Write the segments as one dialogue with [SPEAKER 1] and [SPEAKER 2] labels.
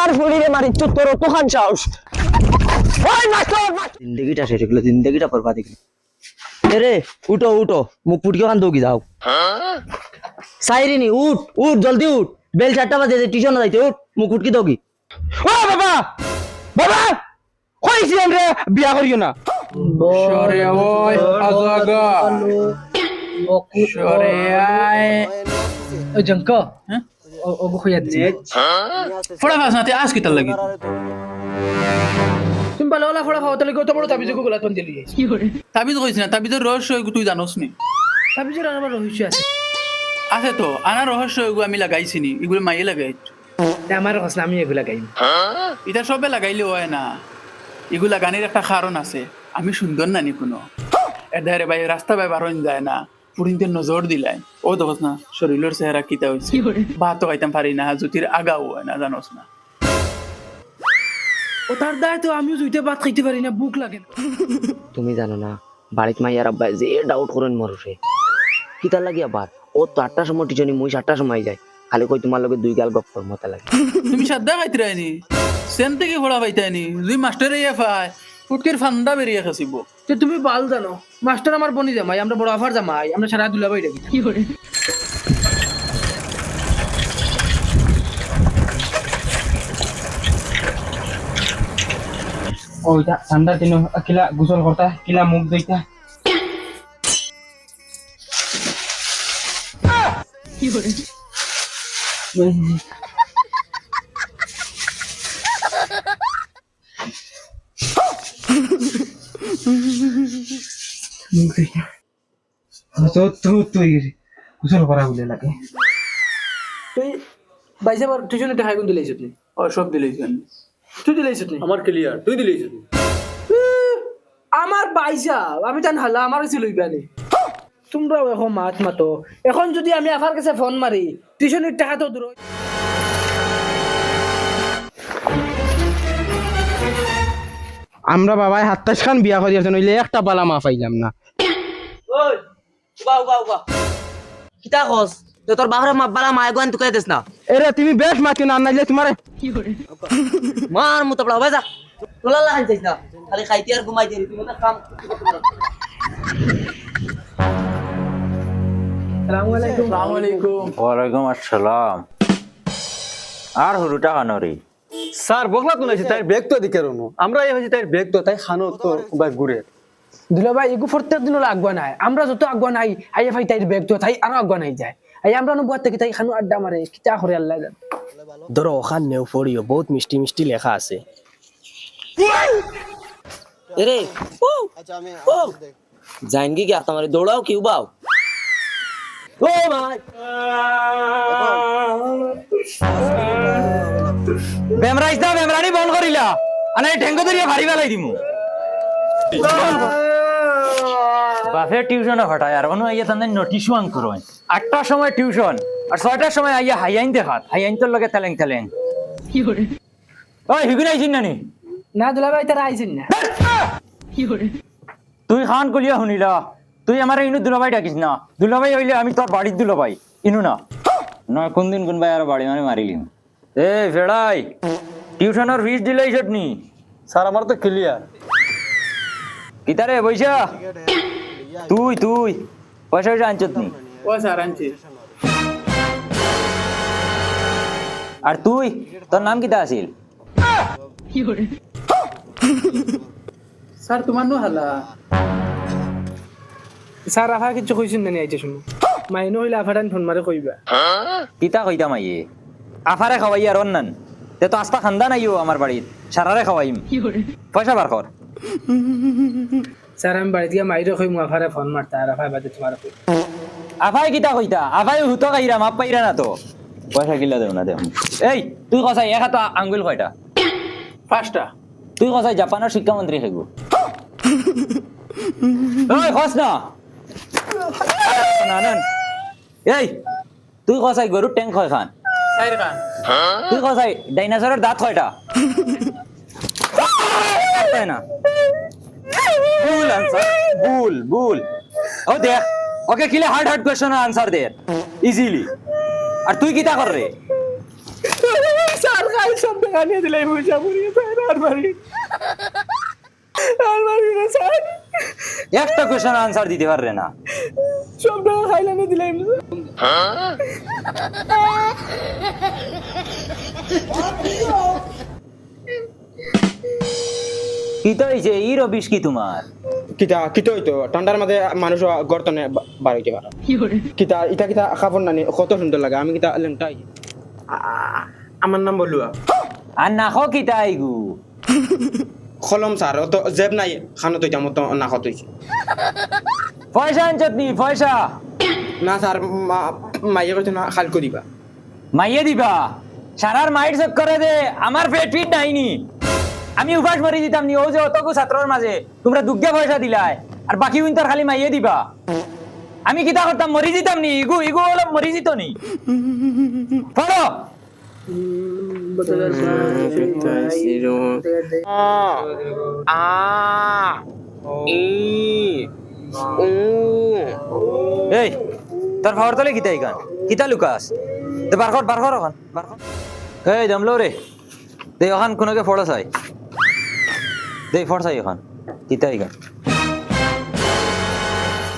[SPEAKER 1] আমার ফুলিরে মারি তো তোর তো খান সাহস ওই মাস্টার
[SPEAKER 2] জিন্দগিটা শেষ হয়ে গেল জিন্দগিটা বরবাদ হয়ে গেল রে উঠো উঠো মুখ ফুটকে খান দৌকি যাও সাইরিনি উঠ উঠ জলদি উঠ বেল 4টা বাজে টিউশনে যাইতে উঠ মুখ ফুটকি দৌকি
[SPEAKER 1] ও বাবা বাবা কইছি আমরা বিয়া করিও না
[SPEAKER 3] সরে ওই আগা সরে আয়
[SPEAKER 4] ও জঙ্ক হ্যাঁ ও খুইয়া দিছি
[SPEAKER 3] ফড়া ফাস না তে আজ কি তার লাগি
[SPEAKER 4] তুমি ভালো হলা ফড়া খাও তাহলে কত বড় তাবিজ গুলা তোন দিলি কি করে
[SPEAKER 3] তাবিজ কইছ না তাবিজের রহস্য তুই জানোস নি
[SPEAKER 4] তাবিজের আমার রহস্য আছে
[SPEAKER 3] আছে তো আনা রহস্য আমি লাগাইছি নি এগুলো মাইয়ে লাগাই
[SPEAKER 4] আমার কাছে আমি এগুলা গাইম
[SPEAKER 3] এটা সবে লাগাইলে হয় না এগুলা গানের একটা কারণ আছে আমি সুন্দর নানি কোনো এধারে ভাই রাস্তা ভাই বারণ যায় না পুরিনতে নজর দিলাই ও দেখছ না শরীরের চেহারা কিতা হইছে ভাতও খাইতাম পারি না জুতির আগাও হয় না জানোস না
[SPEAKER 4] ও তার দায় তো আমিও জুইতে ভাত খাইতে পারি না ভুক লাগে
[SPEAKER 2] তুমি জানো না বাড়িতে মাইয়ার আব্বা যে ডাউট করেন মরুষে কিতা লাগি আবার ও তো 8টার সময় টিউশনি মুই 7টার সময় যাই খালি কই তোমার লগে দুই গাল গপ কর মত লাগে
[SPEAKER 3] তুমি সাদা খাইতে রাইনি সেন থেকে ফড়া পাইতাইনি দুই মাস্টার ইয়া পাই ফুটকির ফান্দা বেরিয়ে খাসিব
[SPEAKER 4] তো তুমি বাল জানো মাস্টার আমার বনি জামাই আমরা বড় আফার জামাই আমরা সারা দুলাভাই ডাকি কি করে
[SPEAKER 1] ওইটা ঠান্ডা দিন কিলা গোসল করতা কিলা মুখ ধুইতা
[SPEAKER 4] কি করে
[SPEAKER 1] মুখ ধুইতা তো তুই গোসল করা বলে লাগে
[SPEAKER 4] তুই বাইসা বার টিউশনে টাকা কোন দিলাইছ তুই
[SPEAKER 3] ও সব দিলেই
[SPEAKER 4] তুই দিলাইছ তুই
[SPEAKER 3] আমার ক্লিয়ার তুই দিলেই
[SPEAKER 4] আমার বাইসা আমি জান হালা আমার কাছে লইবা নি তোমরা এখন মাত মাতো এখন যদি আমি আফার কাছে ফোন মারি টিউশনের টাকা তো দূর
[SPEAKER 1] আমরা বাবাই 27 খান বিয়া করিয়াছেন হইলে একটা বালা মা পাইলাম না
[SPEAKER 2] ওই উবা কিতা কস তোর বাহরে বালা মায় গোয়ান তুকাই দেস না
[SPEAKER 1] এরে তুমি বেশ মাতি না নাইলে তোমার
[SPEAKER 2] মার মতো বড় ভাই যা তোলা লাগাই যাইস না খালি খাইতে আর ঘুমাই দিই তুমি না কাম
[SPEAKER 4] আসসালামু আলাইকুম
[SPEAKER 3] আসসালামু আলাইকুম
[SPEAKER 5] ওয়ালাইকুম আসসালাম আর হুরুটা কানরি
[SPEAKER 6] স্যার বকলা তো নাইছে তাই ব্যাগ তো দিকে রনো আমরা এই হইছে তাই ব্যাগ তো তাই খানো তো বাই ঘুরে
[SPEAKER 4] দুলাভাই এগু প্রত্যেক দিন আগুয়া নাই আমরা যত আগুয়া নাই আইয়া ভাই তাই ব্যাগ তো তাই আরো আগুয়া নাই যায় আই আমরা বুয়ার থেকে তাই খানো আড্ডা মারে কিতা করে আল্লাহ জান
[SPEAKER 7] ধরো ওখান নেও পড়িও বহুত মিষ্টি মিষ্টি লেখা আছে
[SPEAKER 2] এরে ও जाएंगे क्या तुम्हारे दौड़ाओ क्यों बाओ ओ भाई
[SPEAKER 3] বেমরাইছ না বেমরানি বন্ধ করিলা আনে ঠেঙ্গো ধরিয়া ভারি বেলাই দিমু
[SPEAKER 5] বাফে টিউশনে হঠায় আর অনু আইয়া তান্দের নোটিশও আং করোয় 8টার সময় টিউশন আর 6টার সময় আইয়া হাইয়াইন দেখাত হাইয়াইন তোর লগে তেলেং তেলেং
[SPEAKER 4] কি করে
[SPEAKER 5] ওই হিগুন আইছিন নানি
[SPEAKER 4] না দুলাভাই তারা আইছেন না কি করে
[SPEAKER 5] তুই খান কলিয়া শুনিলা তুই আমার ইনু দুলাভাই ডাকিস না দুলাভাই হইলে আমি তোর বাড়ির দুলাভাই ইনু না নয় কোন দিন কোন ভাই আর বাড়ি মানে মারিলিম এ ফেড়াই টিউশনের ফিস দিলেই নি
[SPEAKER 6] স্যার আমার তো ক্লিয়ার
[SPEAKER 5] কিতারে বইসা তুই তুই পয়সা পয়সা আনছত নি
[SPEAKER 3] ও স্যার আনছি
[SPEAKER 5] আর তুই তোর নাম কিতা আছিল
[SPEAKER 4] কি করে
[SPEAKER 3] স্যার তোমার নো হালা
[SPEAKER 4] স্যার আফা কিছু কইছেন না আইতে শুনো মাইনো হইলে আফাটান ফোন মারে কইবা
[SPEAKER 5] কিতা কইতা মাইয়ে আফারে খাওয়াই আর অন্যান তে তো আস্তা খান্দা নাইও আমার বাড়িত সারারে খাওয়াইম
[SPEAKER 4] কি করে
[SPEAKER 5] পয়সা বার কর
[SPEAKER 4] স্যার আমি বাড়ি থেকে মাইরে কই মু আফারে ফোন মারতা আর আফা বাদে তোমার কই
[SPEAKER 5] আফাই কিতা কইতা আফাই হুতো কাইরা মাপ পাইরা না তো পয়সা কিলা দেও না দেও এই তুই কসাই এক হাতে আঙ্গুল কয়টা
[SPEAKER 3] 5টা
[SPEAKER 5] তুই কসাই জাপানের শিক্ষামন্ত্রী হেগু ওই খস না নানান এই তুই কসাই গরুর ট্যাঙ্ক হয় খান
[SPEAKER 3] সাইর খান
[SPEAKER 5] তুই কসাই ডাইনোসরের দাঁত কয়টা তাই না ভুল আনসার ভুল ভুল ও দেখ ওকে কিলে হার্ড হার্ড কোশ্চেনের আনসার দে ইজিলি আর তুই কিতা কর রে
[SPEAKER 4] স্যার খাই
[SPEAKER 3] সব টাকা নিয়ে দিলাই পয়সা পুরিয়ে আলমারি স্যার
[SPEAKER 5] একটা কোশ্চেন আনসার দিতে পারবে না।
[SPEAKER 3] সব টাকা খাইলানে দিলাই
[SPEAKER 5] কি তো হয়েছে ই রবিশ কি তোমার?
[SPEAKER 1] কিতা কিতা হইতো ঠান্ডার মাঝে মানুষ গর্তনে বাড়াইতে পারে কিতা ইটা কিতা কাপড় নানি কত সুন্দর লাগে আমি কিতা লেংটাই আমার নাম বলুয়া
[SPEAKER 5] আর নাখো কিতা আইগু
[SPEAKER 1] খলম স্যার অত জেব নাই খানো তৈতাম তো না কত
[SPEAKER 5] পয়সা আনছত নি পয়সা?
[SPEAKER 1] না স্যার মাইয়ে করছে না খাল করিবা
[SPEAKER 5] মাইয়ে দিবা সারার মাইট চেক করে দে আমার পেট ফিট নাইনি আমি উপাস মরি দিতাম নি ও যে অতকু ছাত্রর মাঝে তোমরা দুগ্গা পয়সা দিলাই আর বাকি উইন্টার খালি মাইয়ে দিবা আমি কিতা করতাম মরি দিতাম নি ইগু ইগু হলো মরি দিত নি পড়ো এই তোর ভাবর তলে কিতা ইগান কিতা লুকাস দে বার কর ওখান এই দমলো রে দে ওখান কোনকে ফড়া চাই দে ফড় চাই ওখান কিতা ইগান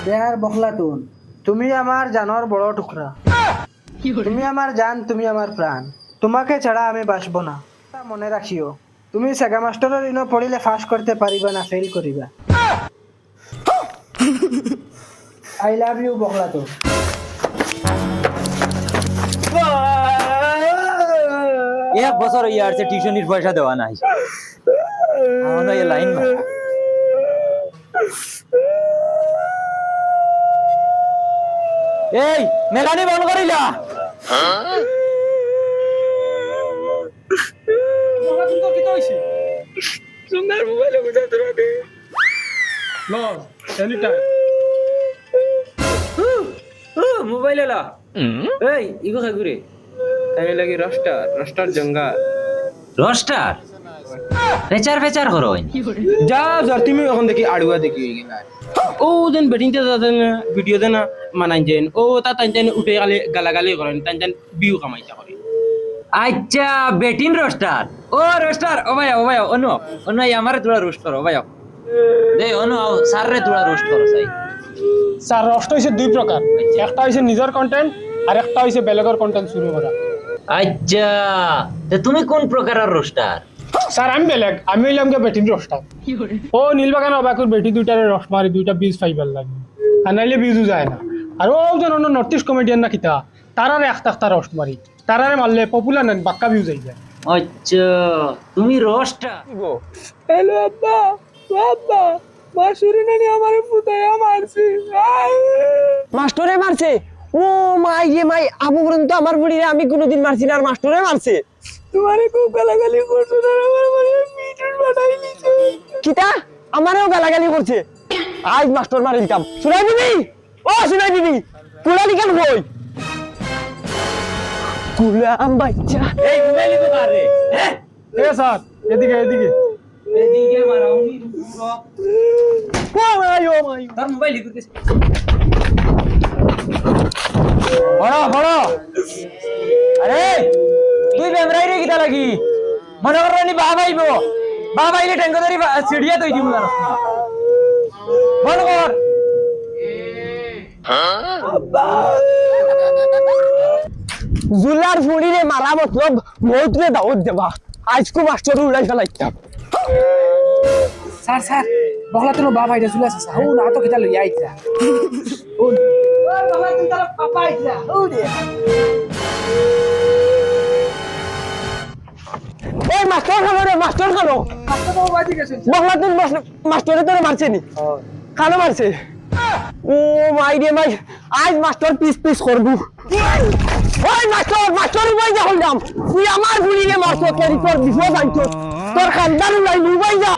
[SPEAKER 4] দেয়ার বখলাতুন তুমি আমার জানোর বড় টুকরা তুমি আমার জান তুমি আমার প্রাণ তোমাকে ছাড়া আমি বাঁচব না মনে রাখিও তুমি সেগা মাস্টারের ইনো পড়িলে ফাঁস করতে পারিবা না ফেল করিবা আই লাভ ইউ বখলাতুন
[SPEAKER 5] এক বছর ইয়ার সে টিউশনির পয়সা দেওয়া নাই আমার এই লাইন না এই মেলানি বন্ধ করিলা
[SPEAKER 3] সুন্দর মোবাইলে বুঝা তোরা দে
[SPEAKER 5] মোবাইল এলা এই ইগো খাগুরে
[SPEAKER 1] তাই লাগি রস্টার জঙ্গল
[SPEAKER 5] রস্টার ফেচার করো
[SPEAKER 1] যা যা তুমি এখন দেখি আড়ুয়া দেখি হয়ে গেলা ও দেন বেটিংতে যাতেন ভিডিও দেন মানাই যেন ও তা তাই উঠে গালে গালাগালি করেন তাই বিউ কামাইতা করে
[SPEAKER 5] আচ্ছা বেটিন রোস্টার ও ভাই অন্য আমারে তোরা রোস্ট করো ভাই দে অন্য স্যার রে তোরা রোস্ট করো চাই
[SPEAKER 8] স্যার রস্ট হইছে দুই প্রকার একটা হইছে নিজের কন্টেন্ট আর একটা হইছে বেলেগর কন্টেন্ট শুরু করা
[SPEAKER 5] আচ্ছা তে তুমি কোন প্রকারের রোস্টার
[SPEAKER 8] স্যার আমি বেলেগ আমি হইলাম গে বেটিন রস্টার ও নীলবাগান অবাকুর বেটি দুইটারে রস মারি দুইটা বীজ পাইবার লাগে আর নাইলে বীজও যায় না আর ও যেন অন্য নর্থ ইস্ট কমেডিয়ান না কিতা তারারে একটা রস মারি তারারে মারলে পপুলার নেন বাক্কা ভিউজ আই যায়
[SPEAKER 5] আচ্ছা তুমি রোস্টার
[SPEAKER 3] হ্যালো আব্বা আব্বা মাসুরি নানি আমার ফুটায়া মারছে
[SPEAKER 4] মাস্টারে মারছে ও মাই রে মাই আবু পর্যন্ত আমার বুড়িরে আমি কোনোদিন মারছি না আর মাস্টারে মারছে
[SPEAKER 3] তোমারে খুব গালাগালি করছো না আমার মানে মিটার বানাই লিছো
[SPEAKER 4] কিতা আমারও গালাগালি করছে আজ মাস্টার মারি দিতাম শুনাই দিবি কুড়ালি কেন কই কুলাম বাচ্চা
[SPEAKER 5] এই মোবাইল তো কারে
[SPEAKER 8] এ স্যার এদিকে
[SPEAKER 5] এদিকে মারাউনি
[SPEAKER 4] ও মাই
[SPEAKER 5] তোর মোবাইল লিখতেছ বড় আরে তুই বেমরাই রে কিতা লাগি মনে করনি বাবা আইলে ট্যাঙ্ক ধরি সিডিয়া তুই দিমু জানাস না বল কর
[SPEAKER 4] জুলার ফুড়িরে মারা মতলব মৌতরে দাওয়াত দেবা আজকু মাস্টার উড়াই ফেলাইতাম
[SPEAKER 3] স্যার বহলা তো বাবা এটা চলে আসছে ও না তো কিতা লই আইতা ও বাবা তুই তার পাপা আইতা ও রে
[SPEAKER 4] এই মাস্টার খানো
[SPEAKER 3] মাস্টার তো বাজি গেছে
[SPEAKER 4] বহলা তুই মাস্টারে তোরে মারছে নি খানো মারছে ও মাই রে মাই আজ মাস্টার পিস করবো ওই মাস্টার উবাই যা হইলাম তুই আমার গুলিরে মারছ তোর বিপদ আইতো তোর খানদার উড়াই উবাই যা